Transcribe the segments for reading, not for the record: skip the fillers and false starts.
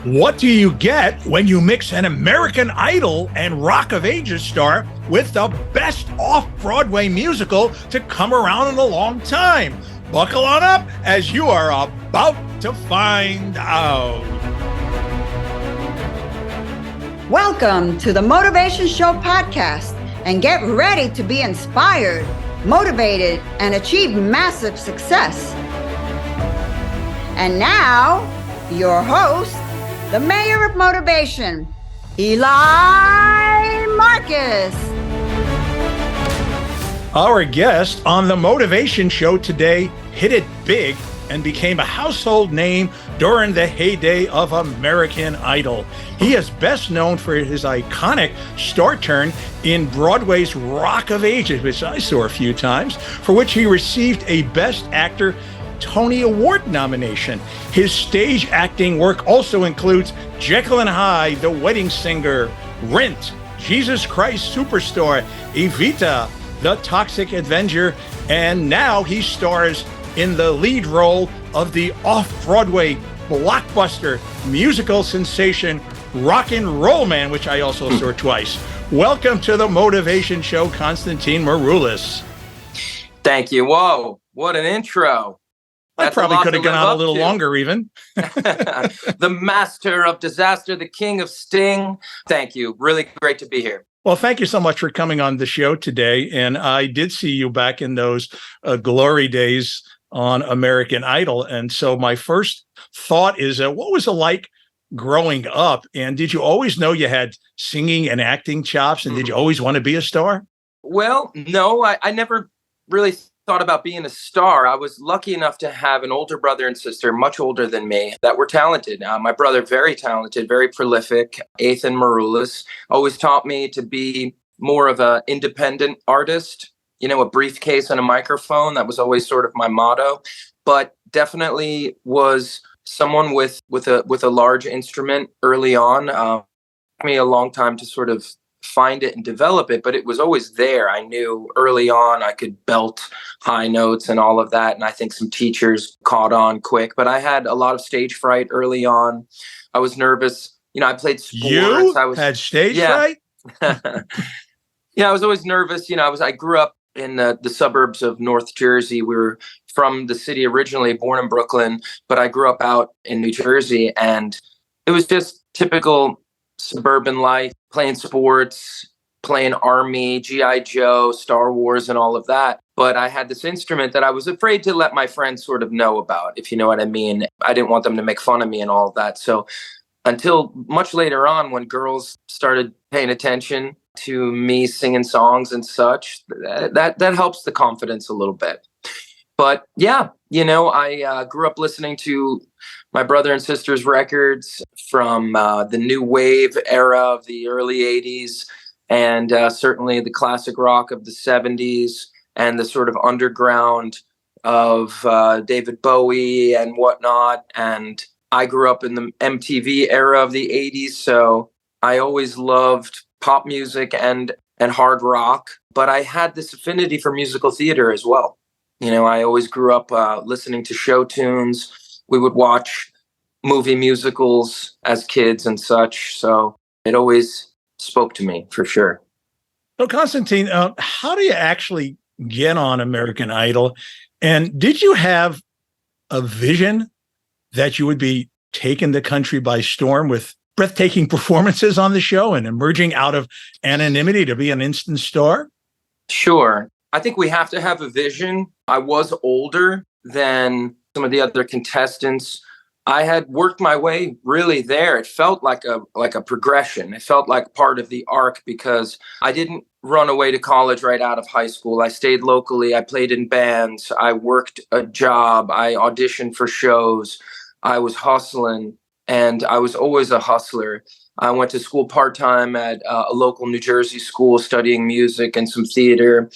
What do you get when you mix an American Idol and Rock of Ages star with the best off-Broadway musical to come around in a long time? Buckle on up as you are about to find out. Welcome to the Motivation Show podcast, and get ready to be inspired, motivated, and achieve massive success. And now, your host, the mayor of motivation, Eli Marcus. Our guest on the Motivation Show today hit it big and became a household name during the heyday of American Idol. He is best known for his iconic star turn in Broadway's Rock of Ages, which I saw a few times, for which he received a Best Actor Tony Award nomination. His stage acting work also includes Jekyll and Hyde, The Wedding Singer, Rent, Jesus Christ Superstar, Evita, The Toxic Avenger, and now he stars in the lead role of the off-Broadway blockbuster musical sensation Rock and Roll Man, which I also saw twice. Welcome to the Motivation Show, Constantine Maroulis. Thank you. Whoa, what an intro. I probably could have gone on a little longer even. The master of disaster, the king of sting. Thank you. Really great to be here. Well, thank you so much for coming on the show today. And I did see you back in those glory days on American Idol. And so my first thought is, what was it like growing up? And did you always know you had singing and acting chops? And did you always want to be a star? Well, no, I never really thought about being a star. I was lucky enough to have an older brother and sister, much older than me, that were talented. My brother, very talented, very prolific, Constantine Maroulis, always taught me to be more of an independent artist, you know, a briefcase and a microphone. That was always sort of my motto, but definitely was someone with a large instrument early on. Took me a long time to sort of find it and develop it, but it was always there. I knew early on I could belt high notes and all of that, and I think some teachers caught on quick, but I had a lot of stage fright early on. I was nervous. You know, I played sports. You had stage fright? Yeah, I was always nervous. You know, I grew up in the suburbs of North Jersey. We were from the city originally, born in Brooklyn, but I grew up out in New Jersey, and it was just typical suburban life, playing sports, playing Army, G.I. Joe, Star Wars, and all of that. But I had this instrument that I was afraid to let my friends sort of know about, if you know what I mean. I didn't want them to make fun of me and all of that. So until much later on, when girls started paying attention to me singing songs and such, that helps the confidence a little bit. But yeah, you know, I grew up listening to my brother and sister's records from the new wave era of the early 80s, and certainly the classic rock of the 70s, and the sort of underground of David Bowie and whatnot. And I grew up in the MTV era of the 80s, so I always loved pop music and hard rock, but I had this affinity for musical theater as well. You know, I always grew up listening to show tunes. We would watch movie musicals as kids and such. So it always spoke to me for sure. So Constantine, how do you actually get on American Idol? And did you have a vision that you would be taking the country by storm with breathtaking performances on the show and emerging out of anonymity to be an instant star? Sure. I think we have to have a vision. I was older than some of the other contestants. I had worked my way really there. It felt like a progression. It felt like part of the arc, because I didn't run away to college right out of high school. I stayed locally. I played in bands. I worked a job. I auditioned for shows. I was hustling, and I was always a hustler. I went to school part-time at a local New Jersey school, studying music and some theater.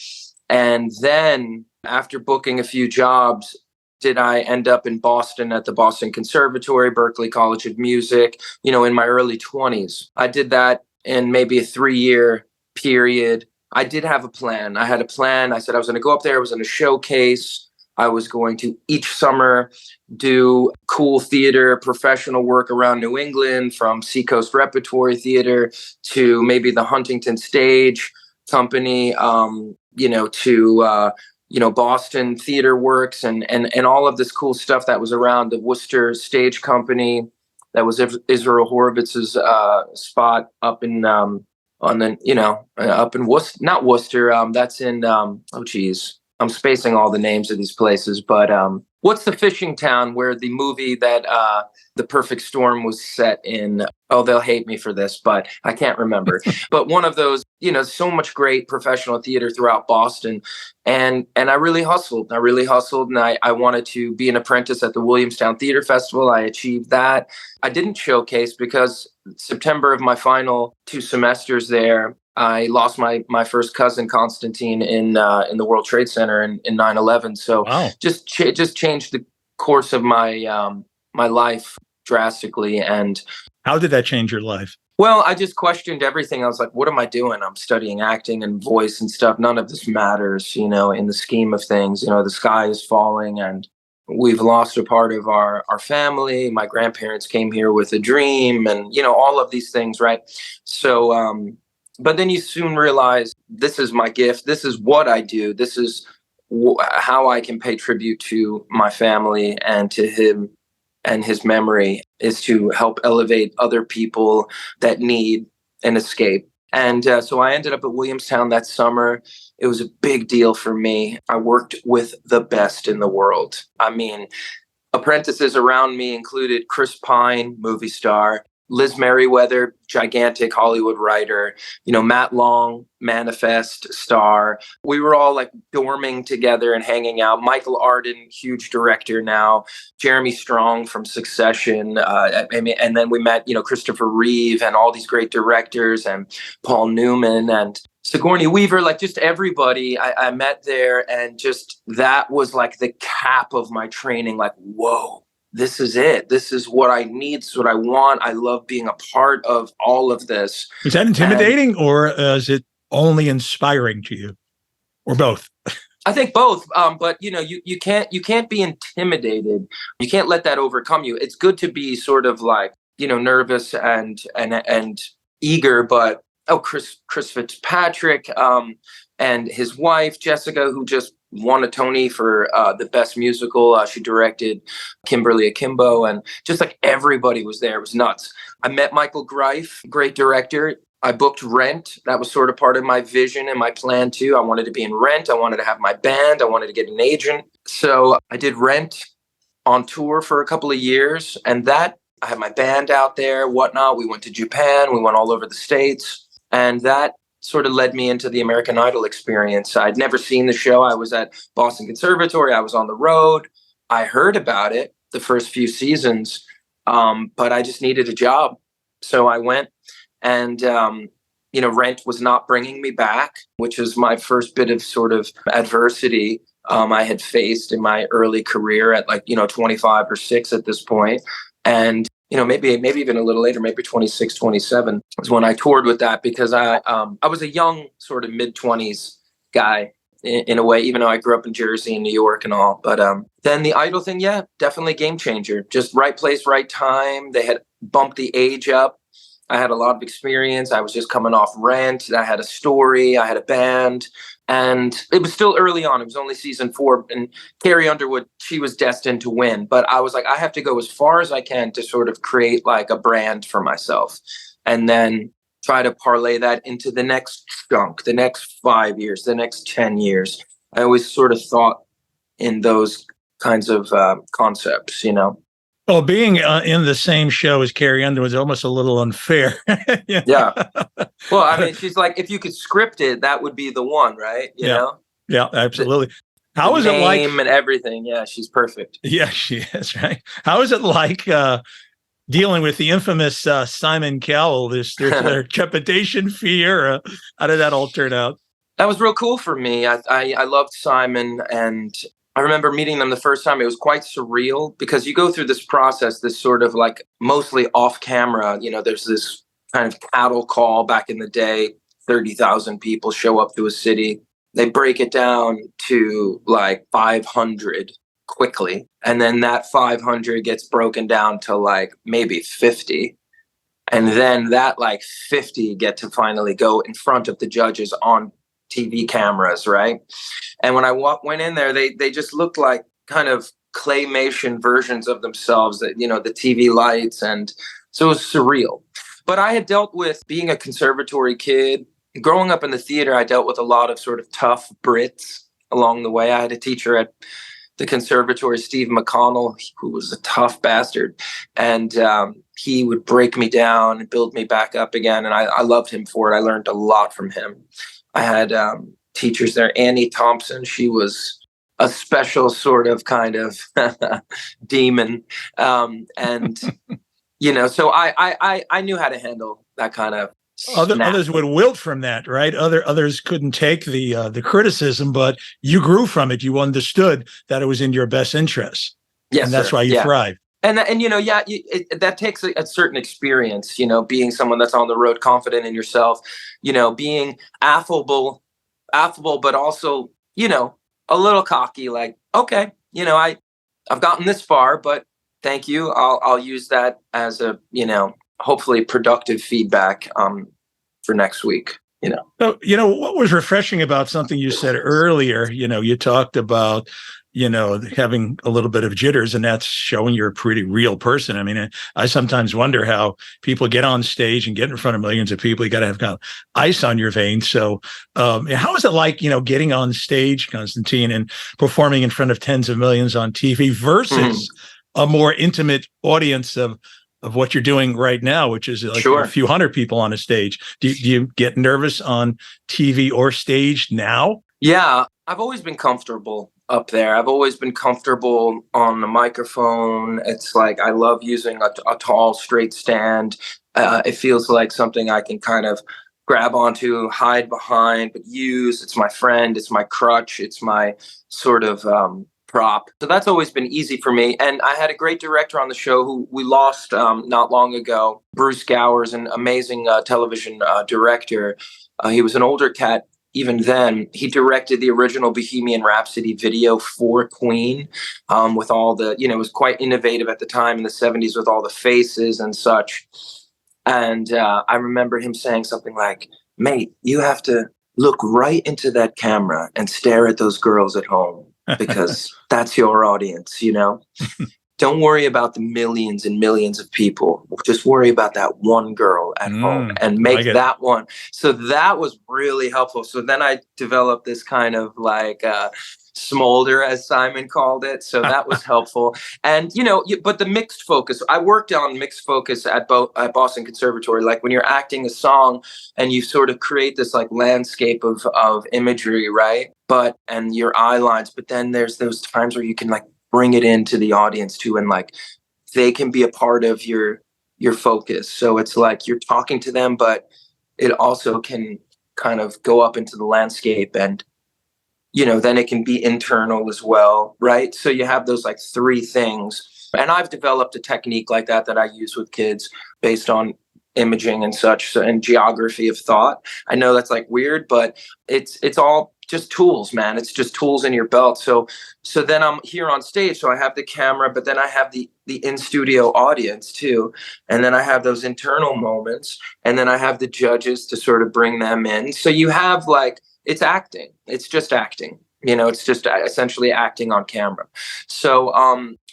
And then after booking a few jobs, did I end up in Boston at the Boston Conservatory, Berklee College of Music, you know, in my early 20s. I did that in maybe a 3-year period. I did have a plan. I had a plan. I said I was going to go up there. I was going to showcase. I was going to each summer do cool theater, professional work around New England, from Seacoast Repertory Theater to maybe the Huntington Stage Company, to Boston Theater Works and all of this cool stuff that was around the Worcester Stage Company. That was Israel Horovitz's spot up in up in Worcester, not Worcester. That's in I'm spacing all the names of these places, but what's the fishing town where the movie that The Perfect Storm was set in? Oh, they'll hate me for this, but I can't remember. But one of those, so much great professional theater throughout Boston. And I really hustled. And I wanted to be an apprentice at the Williamstown Theater Festival. I achieved that. I didn't showcase because September of my final 2 semesters there, I lost my first cousin, Constantine, in the World Trade Center in 9/11. So Wow. just changed the course of my my life drastically. And How did that change your life? well, I just questioned everything. I was like, what am I doing? I'm studying acting and voice and stuff. None of this matters, in the scheme of things. The sky is falling and we've lost a part of our family. My grandparents came here with a dream and, all of these things, right? So, but then you soon realize this is my gift. This is what I do. This is how I can pay tribute to my family and to him and his memory, is to help elevate other people that need an escape. And so I ended up at Williamstown that summer. It was a big deal for me. I worked with the best in the world. I mean, apprentices around me included Chris Pine, movie star, Liz Merriweather, gigantic Hollywood writer, Matt Long, Manifest star. We were all like dorming together and hanging out. Michael Arden, huge director now. Jeremy Strong from Succession. And then we met, Christopher Reeve and all these great directors, and Paul Newman and Sigourney Weaver, like just everybody I met there. And just that was like the cap of my training. Like, whoa. This is it. This is what I need. This is what I want. I love being a part of all of this. Is that intimidating, or is it only inspiring to you, or both? I think both. But you can't be intimidated. You can't let that overcome you. It's good to be sort of like, nervous and eager. But Chris Fitzpatrick and his wife Jessica, who just won a Tony for the best musical. She directed Kimberly Akimbo, and just like everybody was there. It was nuts. I met Michael Greif, great director. I booked Rent. That was sort of part of my vision and my plan too. I wanted to be in Rent. I wanted to have my band. I wanted to get an agent. So I did Rent on tour for a couple of years, and that I had my band out there, whatnot. We went to Japan. We went all over the States, and that sort of led me into the American Idol experience. I'd never seen the show. I was at Boston Conservatory. I was on the road. I heard about it the first few seasons, but I just needed a job. So I went, and, Rent was not bringing me back, which was my first bit of sort of adversity I had faced in my early career at 25 or 6 at this point. And maybe even a little later, maybe 26, 27 was when I toured with that, because I was a young sort of mid-20s guy in a way, even though I grew up in Jersey and New York and all. But then the Idol thing, yeah, definitely game changer. Just right place, right time. They had bumped the age up. I had a lot of experience. I was just coming off Rent. I had a story. I had a band. And it was still early on. It was only season 4. And Carrie Underwood, she was destined to win. But I was like, I have to go as far as I can to sort of create like a brand for myself. And then try to parlay that into the next chunk, the next 5 years, the next 10 years. I always sort of thought in those kinds of concepts, Well, being in the same show as Carrie Underwood is almost a little unfair. Yeah. Well, I mean, she's like, if you could script it, that would be the one, right? You know? Yeah, absolutely. How is it like? Name and everything. Yeah, she's perfect. Yeah, she is, right? How is it like dealing with the infamous Simon Cowell? Their trepidation, fear. How did that all turn out? That was real cool for me. I loved Simon, and I remember meeting them the first time. It was quite surreal, because you go through this process, this sort of like mostly off camera, there's this kind of cattle call back in the day, 30,000 people show up to a city. they break it down to like 500 quickly. And then that 500 gets broken down to like maybe 50. And then that like 50 get to finally go in front of the judges on TV cameras, right? And when I went in there, they just looked like kind of claymation versions of themselves, that, you know, the TV lights. And so it was surreal. But I had dealt with being a conservatory kid. Growing up in the theater, I dealt with a lot of sort of tough Brits along the way. I had a teacher at the conservatory, Steve McConnell, who was a tough bastard. And he would break me down and build me back up again. And I loved him for it. I learned a lot from him. I had teachers there. Annie Thompson, she was a special sort of kind of demon. And, you know, so I knew how to handle that kind of Others would wilt from that, right? Others couldn't take the criticism, but you grew from it. You understood that it was in your best interest. Yes, and that's sir. why you thrive. And you know, that takes a certain experience, you know, being someone that's on the road, confident in yourself, you know, being affable, but also, you know, a little cocky, like, okay, you know, I've gotten this far, but thank you. I'll use that as a, you know, hopefully productive feedback for next week, you know. So, you know, what was refreshing about something you said earlier, you know, you talked about, you know, having a little bit of jitters, and that's showing you're a pretty real person. I mean, I sometimes wonder how people get on stage and get in front of millions of people. You got to have kind of ice on your veins. So how is it like, you know, getting on stage, Constantine, and performing in front of tens of millions on TV versus a more intimate audience of what you're doing right now, which is like a few hundred people on a stage? Do you get nervous on TV or stage now? Yeah, I've always been comfortable up there. I've always been comfortable on the microphone. It's like I love using a tall, straight stand. It feels like something I can kind of grab onto, hide behind, but use. It's my friend. It's my crutch. It's my sort of prop. So that's always been easy for me. And I had a great director on the show who we lost not long ago, Bruce Gowers, an amazing television director. He was an older cat. Even then, he directed the original Bohemian Rhapsody video for Queen, with all the, you know, it was quite innovative at the time in the 70s with all the faces and such. And I remember him saying something like, mate, you have to look right into that camera and stare at those girls at home, because that's your audience, you know? Don't worry about the millions and millions of people. Just worry about that one girl at home and make that one. So that was really helpful. So then I developed this kind of like smolder, as Simon called it. So that was helpful. And, you know, but the mixed focus, I worked on mixed focus at Boston Conservatory. Like when you're acting a song and you sort of create this like landscape of imagery, right? And your eye lines, but then there's those times where you can like bring it into the audience too, and like they can be a part of your focus. So it's like you're talking to them, but it also can kind of go up into the landscape, and you know, then it can be internal as well, right? So you have those like three things. And I've developed a technique like that I use with kids based on imaging and such, and geography of thought. I know that's like weird, but it's all just tools, man. It's just tools in your belt. So then I'm here on stage. So I have the camera, but then I have the in-studio audience too. And then I have those internal moments. And then I have the judges to sort of bring them in. So you have like, it's acting. It's just acting. You know, it's just essentially acting on camera. So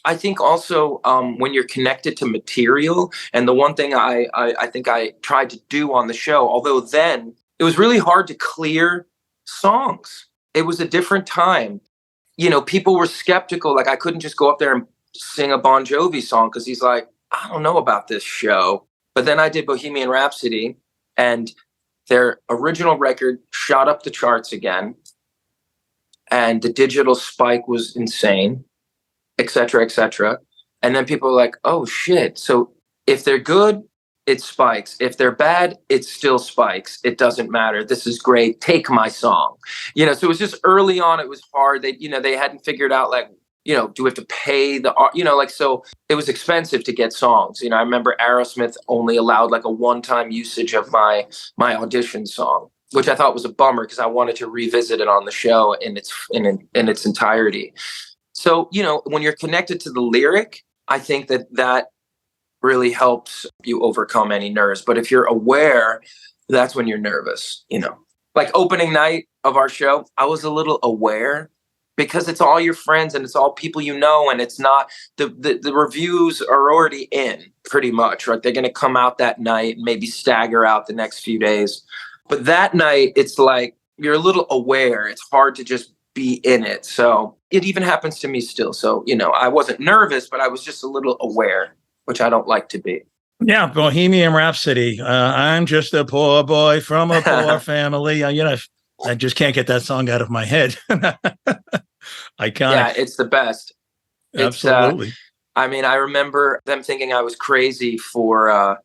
I think also when you're connected to material, and the one thing I think I tried to do on the show, although then it was really hard to clear songs. It was a different time. You know, people were skeptical. Like I couldn't just go up there and sing a Bon Jovi song because he's like, I don't know about this show. But then I did Bohemian Rhapsody, and their original record shot up the charts again. And the digital spike was insane, et cetera, et cetera. And then people were like, oh shit. So if they're good, it spikes. If they're bad, it still spikes. It doesn't matter. This is great. Take my song. You know, so it was just early on, it was hard. They hadn't figured out like, you know, do we have to pay the, you know, like, so it was expensive to get songs. You know, I remember Aerosmith only allowed like a one-time usage of my audition song. which I thought was a bummer because I wanted to revisit it on the show in its entirety. So, when you're connected to the lyric, I think that really helps you overcome any nerves. But if you're aware, that's when you're nervous, Like opening night of our show, I was a little aware because it's all your friends and it's all people and it's not the reviews are already in pretty much, right? They're going to come out that night, maybe stagger out the next few days. But that night, it's like you're a little aware. It's hard to just be in it. So it even happens to me still. So, I wasn't nervous, but I was just a little aware, which I don't like to be. Yeah, Bohemian Rhapsody. I'm just a poor boy from a poor family. I just can't get that song out of my head. Iconic. Yeah, it's the best. Absolutely. I remember them thinking I was crazy for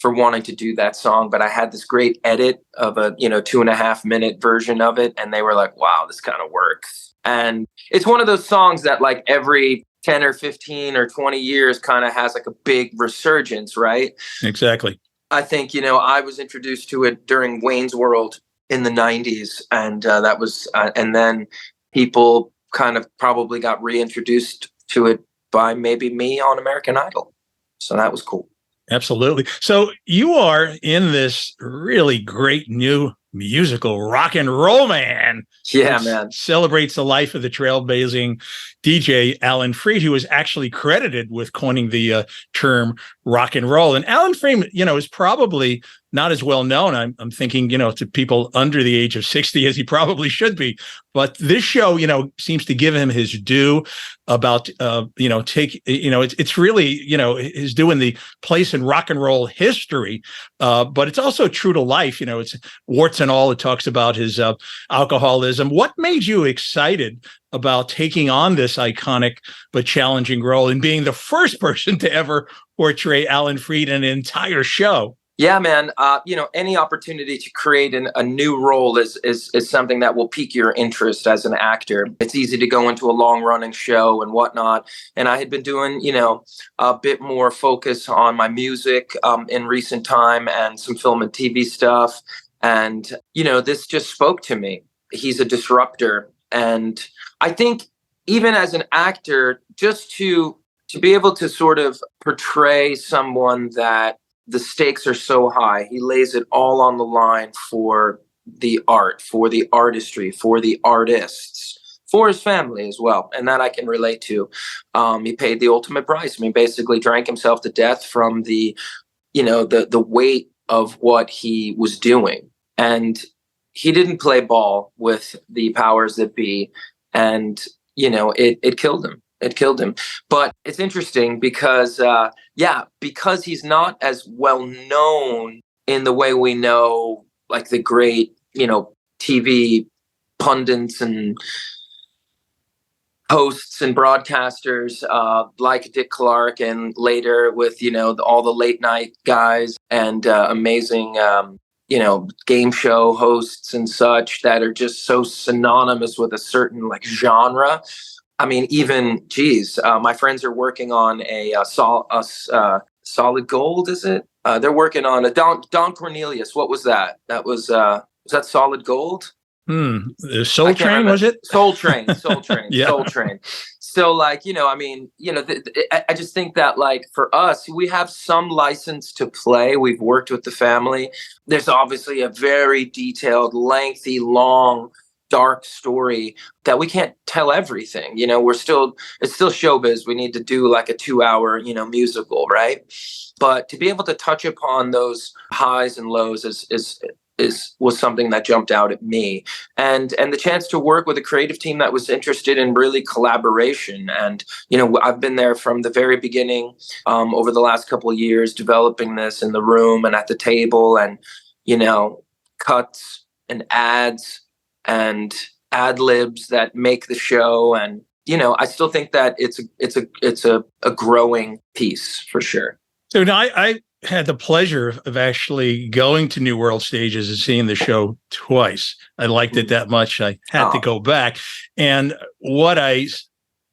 wanting to do that song, but I had this great edit of a 2.5-minute version of it, and they were like, wow, this kind of works. And it's one of those songs that like every 10 or 15 or 20 years kind of has like a big resurgence, right? Exactly. I think, I was introduced to it during Wayne's World in the 90s, and that was and then people kind of probably got reintroduced to it by maybe me on American Idol. So that was cool. Absolutely. So you are in this really great new musical, Rock and Roll Man. Yeah, man. Celebrates the life of the trailblazing DJ Alan Freed, who was actually credited with coining the term rock and roll. And Alan Freed, is probably not as well known. I'm thinking, to people under the age of 60 as he probably should be. But this show, seems to give him his due about, it's really, his due in the place in rock and roll history. But it's also true to life. It's warts and all. It talks about his alcoholism. What made you excited about taking on this iconic but challenging role and being the first person to ever portray Alan Freed in an entire show? Yeah, man. Any opportunity to create a new role is something that will pique your interest as an actor. It's easy to go into a long running show and whatnot. And I had been doing, a bit more focus on my music in recent time and some film and TV stuff. And, this just spoke to me. He's a disruptor. And I think even as an actor, just to be able to sort of portray someone that the stakes are so high, he lays it all on the line for the art, for the artistry, for the artists, for his family as well. And that I can relate to. He paid the ultimate price. Basically drank himself to death from the weight of what he was doing. And he didn't play ball with the powers that be. And, it killed him. It killed him. But it's interesting because, because he's not as well known in the way we know, like the great, TV pundits and hosts and broadcasters like Dick Clark, and later with, all the late night guys and amazing, game show hosts and such that are just so synonymous with a certain like genre. Even, my friends are working on a Solid Gold, is it? They're working on a Don Cornelius. What was that? That was that Solid Gold? Soul Train, was it? Soul Train. Yeah. Soul Train. So I just think that like for us, we have some license to play. We've worked with the family. There's obviously a very detailed, lengthy, long, dark story that we can't tell everything. It's still showbiz. We need to do like a 2-hour, musical, right? But to be able to touch upon those highs and lows was something that jumped out at me, and the chance to work with a creative team that was interested in really collaboration. And I've been there from the very beginning, over the last couple of years, developing this in the room and at the table, and cuts and ads and ad libs that make the show. And I still think that it's a growing piece for sure. So now I had the pleasure of actually going to New World Stages and seeing the show twice. I liked it that much. I had to go back. And what I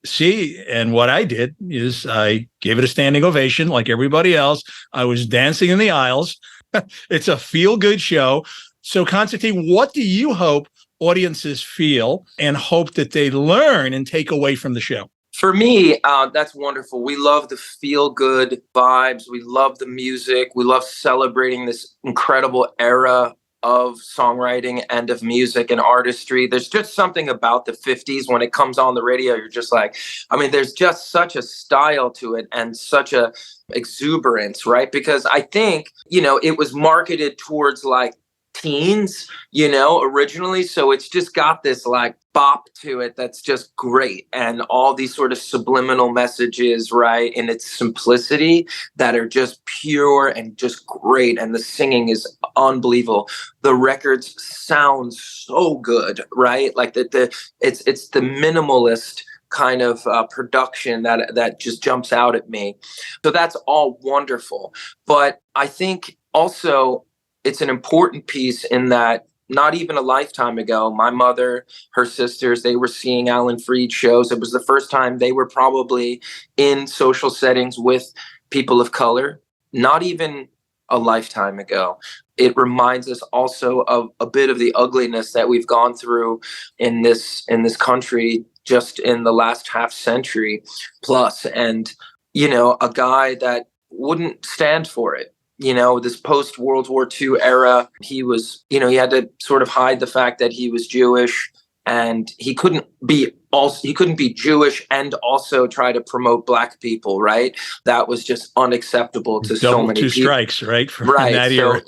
see and what I did is I gave it a standing ovation like everybody else. I was dancing in the aisles. It's a feel-good show. So, Constantine, what do you hope audiences feel and hope that they learn and take away from the show? For me, that's wonderful. We love the feel-good vibes. We love the music. We love celebrating this incredible era of songwriting and of music and artistry. There's just something about the 50s when it comes on the radio. You're just like, I mean, there's just such a style to it and such a exuberance, right? Because I think, it was marketed towards like teens, originally. So it's just got this like bop to it that's just great. And all these sort of subliminal messages, right, in its simplicity that are just pure and just great. And the singing is unbelievable. The records sound so good, right? Like it's the minimalist kind of production that just jumps out at me. So that's all wonderful. But I think also it's an important piece in that not even a lifetime ago, my mother, her sisters, they were seeing Alan Freed shows. It was the first time they were probably in social settings with people of color, not even a lifetime ago. It reminds us also of a bit of the ugliness that we've gone through in this country just in the last half century plus. And, a guy that wouldn't stand for it. This post-World War II era, he was, he had to sort of hide the fact that he was Jewish, and he couldn't be Jewish and also try to promote Black people, right? That was just unacceptable to so many people. Two strikes, right? Right. That era.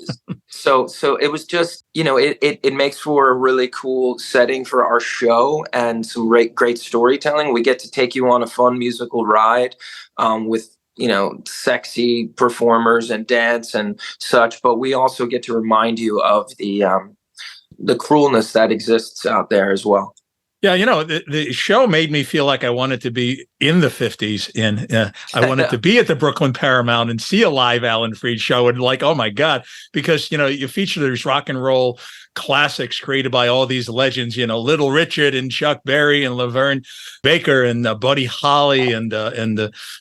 So it was just, it makes for a really cool setting for our show and some great storytelling. We get to take you on a fun musical ride with sexy performers and dance and such, but we also get to remind you of the cruelness that exists out there as well. Yeah, the show made me feel like I wanted to be in the 50s, and I wanted to be at the Brooklyn Paramount and see a live Alan Freed show, and like, oh my God, because, you feature these rock and roll classics created by all these legends, Little Richard and Chuck Berry and Laverne Baker and Buddy Holly and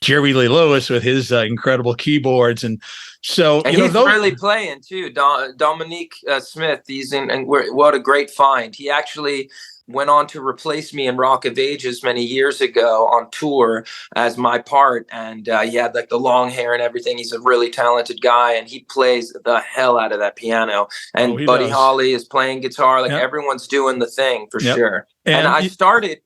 Jerry Lee Lewis with his incredible keyboards. And so, and he's really playing too. Dominique Smith, he's in, and what a great find. He actually went on to replace me in Rock of Ages many years ago on tour as my part. And he had like the long hair and everything. He's a really talented guy, and he plays the hell out of that piano. And Buddy Holly is playing guitar. Like everyone's doing the thing for sure. And I started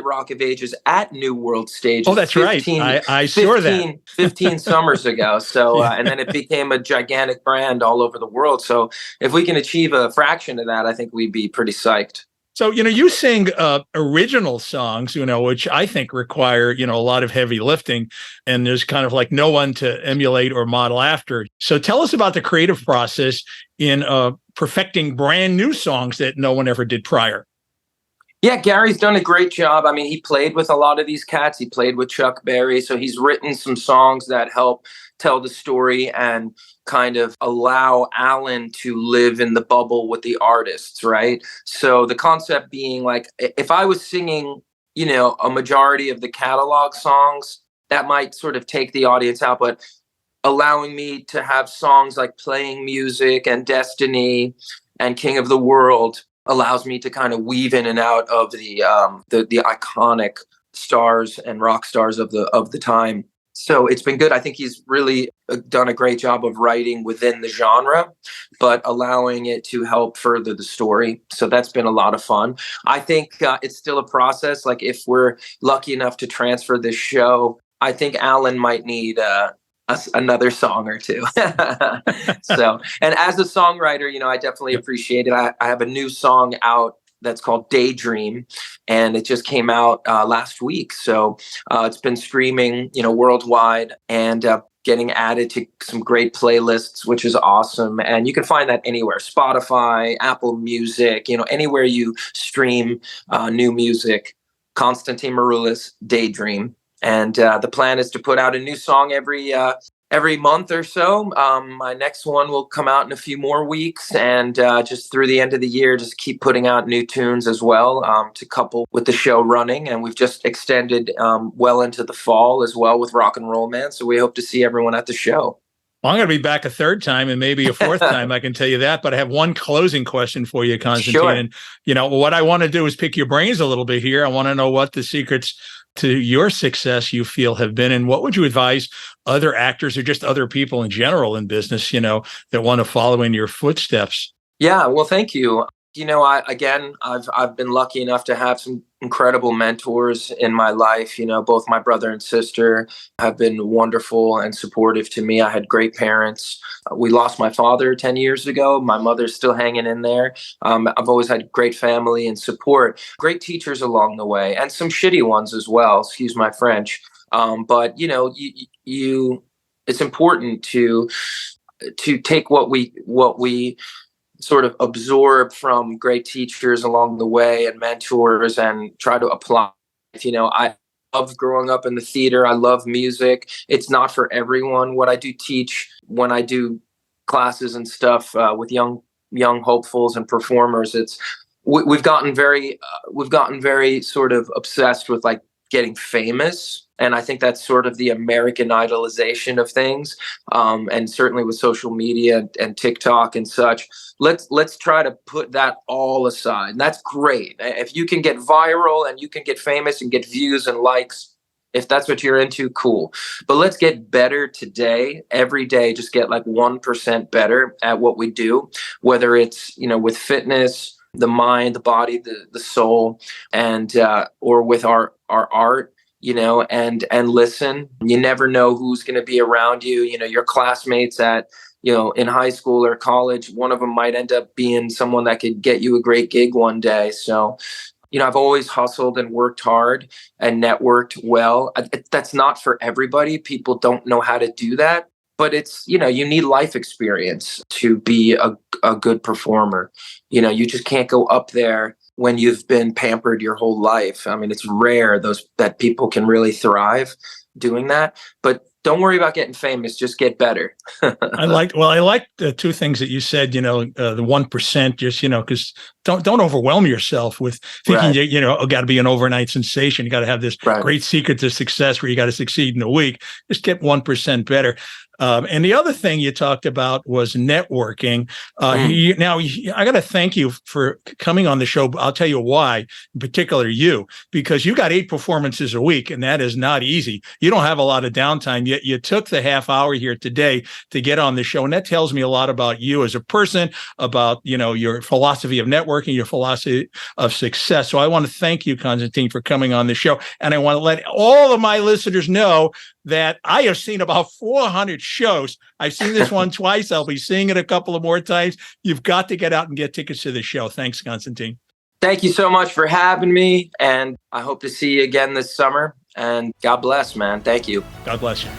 Rock of Ages at New World Stages. Oh, that's 15, right. I saw that 15 summers ago. So, and then it became a gigantic brand all over the world. So if we can achieve a fraction of that, I think we'd be pretty psyched. So, you sing original songs, which I think require, a lot of heavy lifting, and there's kind of like no one to emulate or model after. So tell us about the creative process in perfecting brand new songs that no one ever did prior. Yeah, Gary's done a great job. I mean, he played with a lot of these cats. He played with Chuck Berry. So he's written some songs that help tell the story and kind of allow Alan to live in the bubble with the artists, right? So the concept being like, if I was singing, a majority of the catalog songs, that might sort of take the audience out, but allowing me to have songs like Playing Music and Destiny and King of the World allows me to kind of weave in and out of the iconic stars and rock stars of the time. So it's been good. I think he's really done a great job of writing within the genre, but allowing it to help further the story. So that's been a lot of fun. I think it's still a process. Like if we're lucky enough to transfer this show, I think Alan might need another song or two. So, and as a songwriter, I definitely appreciate it. I have a new song out that's called Daydream, and it just came out last week. So it's been streaming, worldwide, and getting added to some great playlists, which is awesome. And you can find that anywhere: Spotify, Apple Music, anywhere you stream new music. Constantine Maroulis, Daydream. And the plan is to put out a new song every month or so. My next one will come out in a few more weeks, and just through the end of the year, just keep putting out new tunes as well to couple with the show running. And we've just extended well into the fall as well with Rock and Roll Man. So we hope to see everyone at the show. Well, I'm going to be back a third time and maybe a fourth time, I can tell you that. But I have one closing question for you, Constantine. Sure. And, what I want to do is pick your brains a little bit here. I want to know what the secrets to your success you feel have been, and what would you advise other actors or just other people in general in business, that want to follow in your footsteps? Yeah, well, thank you. I've been lucky enough to have some incredible mentors in my life. Both my brother and sister have been wonderful and supportive to me. I had great parents. We lost my father 10 years ago. My mother's still hanging in there. I've always had great family and support, great teachers along the way, and some shitty ones as well. Excuse my French. But it's important to take what we sort of absorb from great teachers along the way and mentors and try to apply. I love growing up in the theater. I love music. It's not for everyone. What I do teach when I do classes and stuff with young hopefuls and performers, we've gotten very sort of obsessed with like getting famous. And I think that's sort of the American idolization of things. And certainly with social media and TikTok and such, let's try to put that all aside. And that's great. If you can get viral and you can get famous and get views and likes, if that's what you're into, cool. But let's get better today, every day, just get like 1% better at what we do, whether it's, with fitness, the mind, the body, the soul, and or with our art. And listen. You never know who's going to be around you. Your classmates at, in high school or college, one of them might end up being someone that could get you a great gig one day. So, I've always hustled and worked hard and networked well. That's not for everybody. People don't know how to do that. But it's, you need life experience to be a good performer. You just can't go up there when you've been pampered your whole life. I mean, it's rare that people can really thrive doing that. But don't worry about getting famous. Just get better. I like the two things that you said, the 1%, just, because don't overwhelm yourself with thinking, right. Got to be an overnight sensation. You got to have this great secret to success where you got to succeed in a week. Just get 1% better. And the other thing you talked about was networking. Now, I got to thank you for coming on the show. I'll tell you why, in particular you, because you got 8 performances a week, and that is not easy. You don't have a lot of downtime, yet you took the half hour here today to get on the show. And that tells me a lot about you as a person, about, your philosophy of networking, your philosophy of success. So I want to thank you, Constantine, for coming on the show. And I want to let all of my listeners know that I have seen about 400 shows. I've seen this one twice. I'll be seeing it a couple of more times. You've got to get out and get tickets to the show. Thanks, Constantine. Thank you so much for having me. And I hope to see you again this summer. And God bless, man. Thank you. God bless you.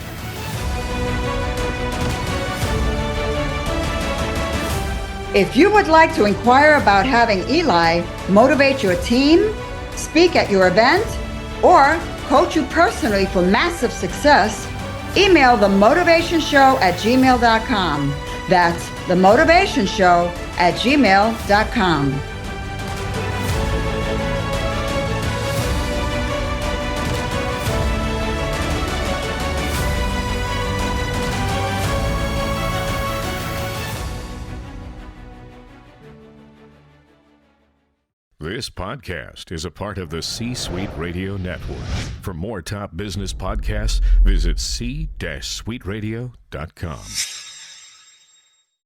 If you would like to inquire about having Eli motivate your team, speak at your event, or coach you personally for massive success, email themotivationshow@gmail.com. That's themotivationshow@gmail.com. This podcast is a part of the C-Suite Radio Network. For more top business podcasts, visit c-suiteradio.com.